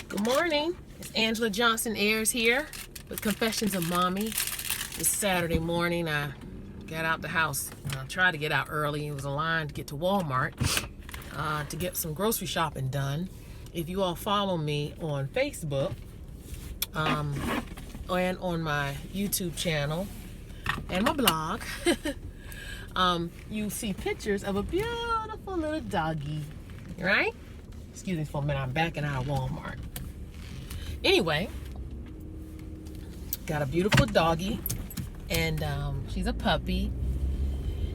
Good morning. It's Angela Johnson Ayers here with Confessions of Mommy. It's Saturday morning. I got out the house. I tried to get out early. It was a line to get to Walmart to get some grocery shopping done. If you all follow me on Facebook and on my YouTube channel and my blog, you see pictures of a beautiful little doggy, right? Excuse me for a minute. I'm backing out of Walmart. Anyway, got a beautiful doggy, and she's a puppy.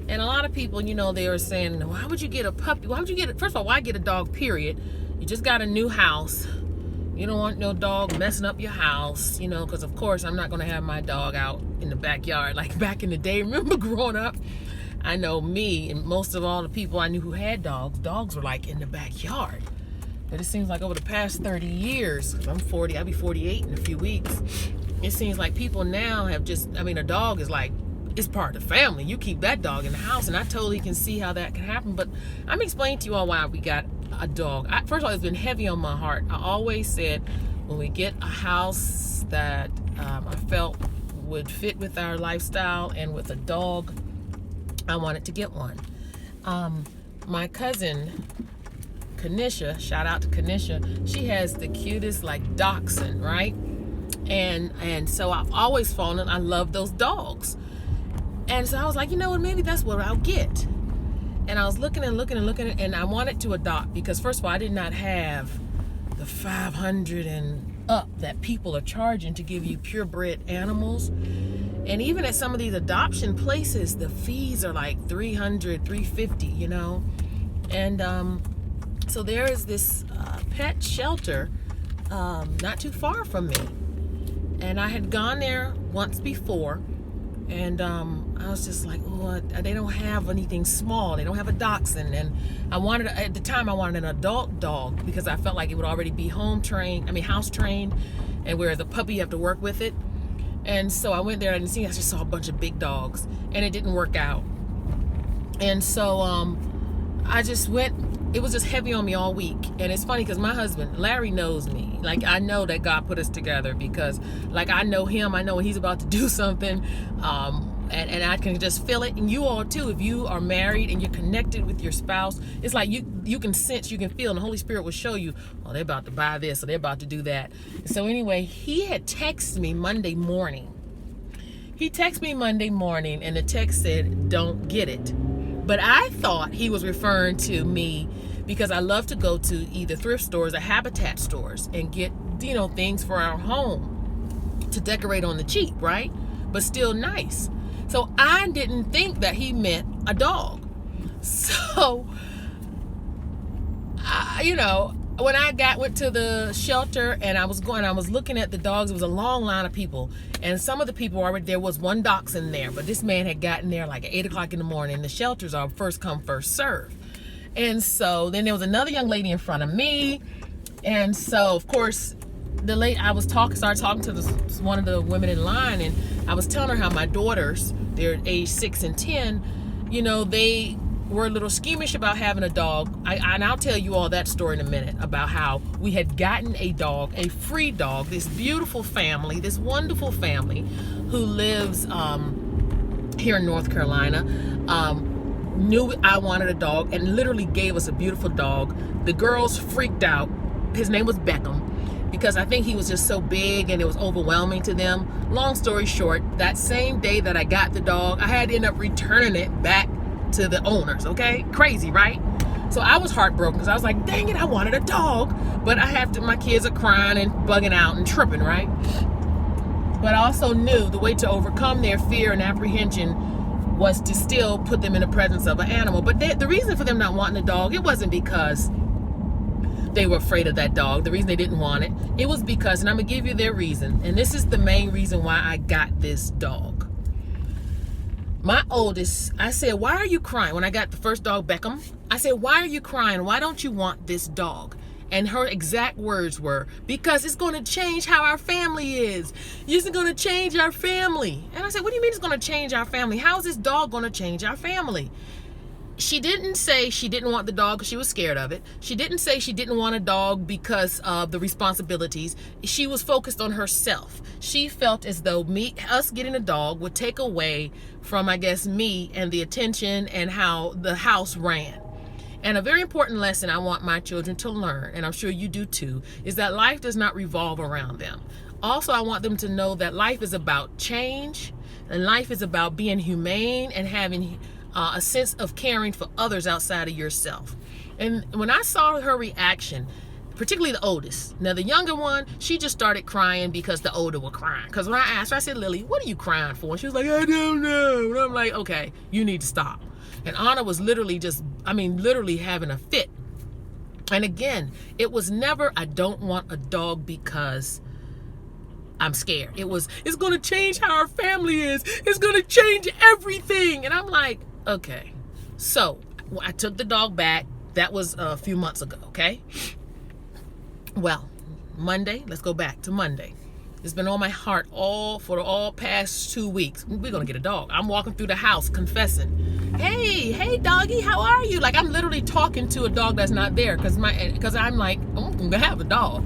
And a lot of people, they were saying, why would you get a puppy? Why would you get it? First of all, why get a dog, period? You just got a new house. You don't want no dog messing up your house, because of course I'm not going to have my dog out in the backyard like back in the day. Remember growing up? I know me and most of all the people I knew who had dogs were like in the backyard. But it seems like over the past 30 years, I'm 40, I'll be 48 in a few weeks. It seems like people now have a dog is like, it's part of the family. You keep that dog in the house, and I totally can see how that can happen. But I'm explaining to you all why we got a dog. First of all, it's been heavy on my heart. I always said when we get a house that I felt would fit with our lifestyle and with a dog, I wanted to get one. My cousin, Kanisha, shout out to Kanisha, she has the cutest dachshund, right? And so I've always fallen, I love those dogs. And so I was like, you know what, maybe that's what I'll get. And I was looking and I wanted to adopt because first of all, I did not have the $500 and up that people are charging to give you purebred animals. And even at some of these adoption places, the fees are like $300, $350, And so there is this pet shelter not too far from me. And I had gone there once before, and I was just like, oh, they don't have anything small. They don't have a dachshund. And at the time, I wanted an adult dog because I felt like it would already be house trained, and whereas a puppy, you have to work with it. And so I went there and I just saw a bunch of big dogs, and it didn't work out. And so I just went. It was just heavy on me all week. And it's funny because my husband, Larry, knows me. I know that God put us together because, I know him. I know when he's about to do something. And I can just feel it. And you all, too, if you are married and you're connected with your spouse, it's like you can sense, you can feel, and the Holy Spirit will show you, oh, they're about to buy this or they're about to do that. So anyway, he had texted me Monday morning. And the text said, don't get it. But I thought he was referring to me because I love to go to either thrift stores or Habitat stores and get, things for our home to decorate on the cheap, right? But still nice. So I didn't think that he meant a dog. So, when I went to the shelter and I was looking at the dogs, it was a long line of people. And some of the people already, there was one dachshund there, but this man had gotten there like at 8 o'clock in the morning. The shelters are first come, first serve. And so then there was another young lady in front of me. And so, of course, started talking to one of the women in line, and I was telling her how my daughters, they're age 6 and 10, they were a little squeamish about having a dog. And I'll tell you all that story in a minute about how we had gotten a dog, a free dog, this beautiful family, this wonderful family who lives here in North Carolina, knew I wanted a dog and literally gave us a beautiful dog. The girls freaked out. His name was Beckham because I think he was just so big and it was overwhelming to them. Long story short, that same day that I got the dog, I had to end up returning it back to the owners. Okay, crazy, right? So I was heartbroken because I was like, dang it, I wanted a dog, but my kids are crying and bugging out and tripping, right? But I also knew the way to overcome their fear and apprehension was to still put them in the presence of an animal. But the reason for them not wanting a dog, it wasn't because they were afraid of that dog. The reason they didn't want it, it was because, and I'm gonna give you their reason, and this is the main reason why I got this dog. My oldest, I said, why are you crying? When I got the first dog, Beckham, I said, why are you crying? Why don't you want this dog? And her exact words were, because it's going to change how our family is. It's going to change our family. And I said, what do you mean it's going to change our family? How is this dog going to change our family? She didn't say she didn't want the dog because she was scared of it. She didn't say she didn't want a dog because of the responsibilities. She was focused on herself. She felt as though us getting a dog would take away from, I guess, me and the attention and how the house ran. And a very important lesson I want my children to learn, and I'm sure you do too, is that life does not revolve around them. Also, I want them to know that life is about change, and life is about being humane and having a sense of caring for others outside of yourself. And when I saw her reaction, particularly the oldest, now the younger one, she just started crying because the older were crying. Because when I asked her, I said, Lily, what are you crying for? And she was like, I don't know. And I'm like, okay, you need to stop. And Anna was literally literally having a fit. And again, it was never, I don't want a dog because I'm scared. It was, it's going to change how our family is. It's going to change everything. And I'm like, okay. So I took the dog back. That was a few months ago, okay? Well, Monday, let's go back to Monday. It's been on my heart for all past 2 weeks. We're going to get a dog. I'm walking through the house confessing, hey doggy, how are you? Like I'm literally talking to a dog that's not there because I'm like, I'm going to have a dog.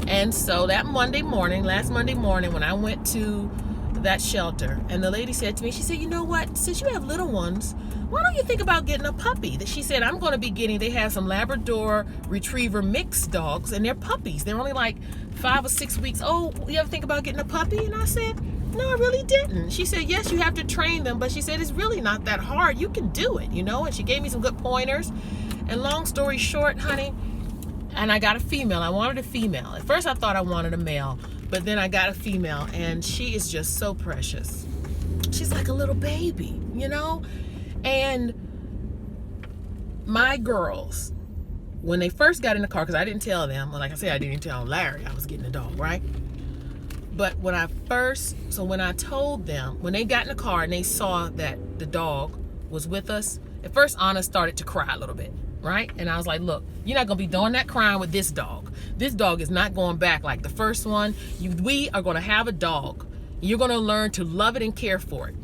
And so that last Monday morning, when I went to that shelter, and the lady said to me, she said, you know what, since you have little ones, why don't you think about getting a puppy? That she said, I'm going to be getting, they have some Labrador Retriever mixed dogs, and they're puppies. They're only like 5 or 6 weeks old. You ever think about getting a puppy? And I said, no, I really didn't. She said, yes, you have to train them, but she said, it's really not that hard. You can do it, you know? And she gave me some good pointers. And long story short, honey, and I got a female. I wanted a female. At first I thought I wanted a male, but then I got a female, and she is just so precious. She's like a little baby, you know? And my girls, when they first got in the car, because I didn't tell them, well, like I said, I didn't tell Larry I was getting a dog, right? But when I told them, when they got in the car and they saw that the dog was with us, at first Anna started to cry a little bit, right? And I was like, look, you're not going to be doing that crying with this dog. This dog is not going back like the first one. We are going to have a dog. You're going to learn to love it and care for it.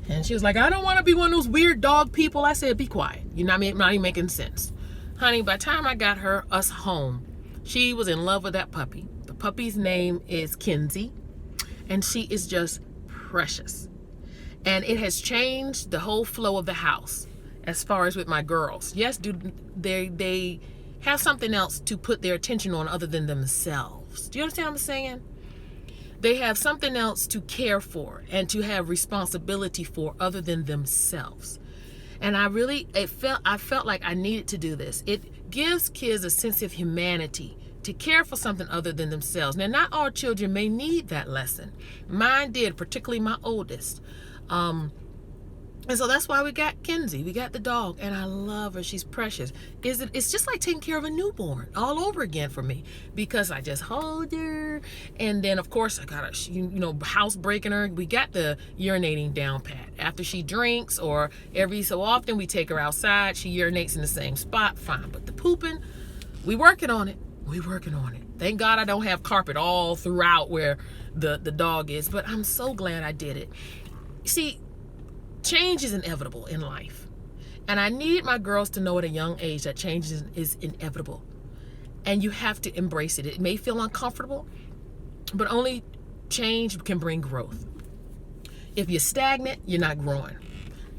And she was like, I don't want to be one of those weird dog people. I said, be quiet. You're not even making sense. Honey, by the time I got us home, she was in love with that puppy. The puppy's name is Kenzie, and she is just precious. And it has changed the whole flow of the house as far as with my girls. Yes, they have something else to put their attention on other than themselves. Do you understand what I'm saying? They have something else to care for and to have responsibility for other than themselves. And I felt like I needed to do this. It gives kids a sense of humanity to care for something other than themselves. Now, not all children may need that lesson. Mine did, particularly my oldest. And so that's why we got Kenzie. We got the dog, and I love her. She's precious. It's just like taking care of a newborn all over again for me, because I just hold her, and then of course I got house breaking her. We got the urinating down pat. After she drinks, or every so often we take her outside, she urinates in the same spot. Fine, but the pooping, we working on it. Thank God I don't have carpet all throughout where the dog is, but I'm so glad I did it. See, change is inevitable in life. And I need my girls to know at a young age that change is inevitable. And you have to embrace it. It may feel uncomfortable, but only change can bring growth. If you're stagnant, you're not growing.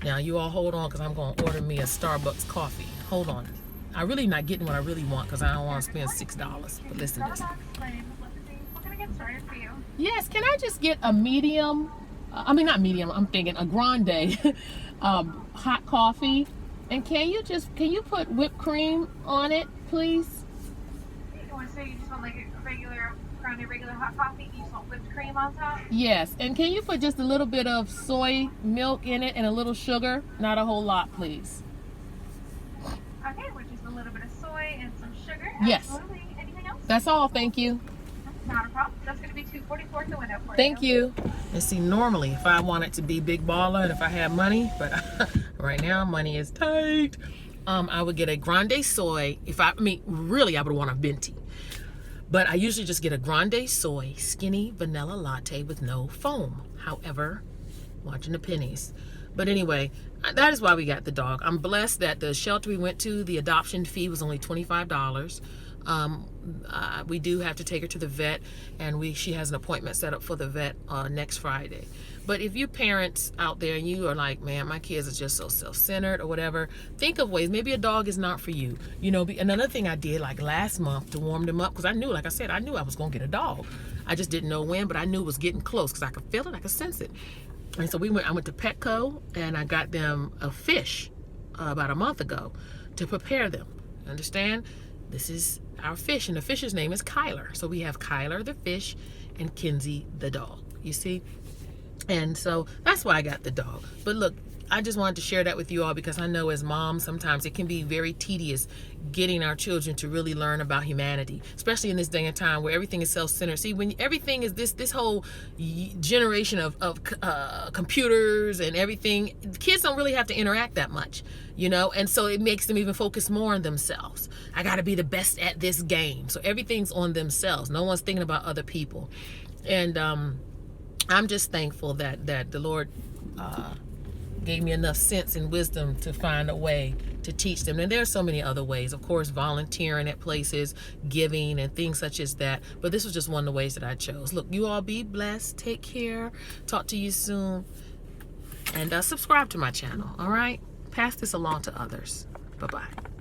Now, you all hold on, because I'm going to order me a Starbucks coffee. Hold on. I'm really not getting what I really want, because I don't want to spend $6. But listen to this. We're going to get started for you. Yes, can I just get a medium? Not medium, I'm thinking a grande hot coffee. And can you put whipped cream on it, please? You want to say you just want like a regular hot coffee, you just want whipped cream on top? Yes, and can you put just a little bit of soy milk in it and a little sugar? Not a whole lot, please. Okay, with just a little bit of soy and some sugar. Yes. Absolutely. Anything else? That's all, thank you. Not a problem. That's going to be $2.44 at the window for you. Thank you. And see, normally if I wanted to be big baller and if I had money, but right now money is tight, I would get a grande soy. Really I would want a venti, but I usually just get a grande soy skinny vanilla latte with no foam. However, watching the pennies, But anyway, that is why we got the dog. I'm blessed that the shelter we went to, the adoption fee was only $25. We do have to take her to the vet, and she has an appointment set up for the vet next Friday. But if you parents out there and you are like, man, my kids are just so self-centered or whatever, think of ways. Maybe a dog is not for you. You know, another thing I did like last month to warm them up, because I knew, like I said, I knew I was going to get a dog. I just didn't know when, but I knew it was getting close because I could feel it, I could sense it. And so I went to Petco and I got them a fish about a month ago to prepare them. Understand? This is our fish, and the fish's name is Kyler. So we have Kyler the fish and Kinsey the dog. You see? And so that's why I got the dog. But look, I just wanted to share that with you all because I know as moms, sometimes it can be very tedious getting our children to really learn about humanity, especially in this day and time where everything is self-centered. See, when everything is this whole generation of computers and everything, kids don't really have to interact that much, you know, and so it makes them even focus more on themselves. I got to be the best at this game. So everything's on themselves. No one's thinking about other people. And I'm just thankful that the Lord gave me enough sense and wisdom to find a way to teach them. And there are so many other ways, of course, volunteering at places, giving, and things such as that. But this was just one of the ways that I chose. Look, you all be blessed. Take care. Talk to you soon. And subscribe to my channel, all right? Pass this along to others. Bye-bye.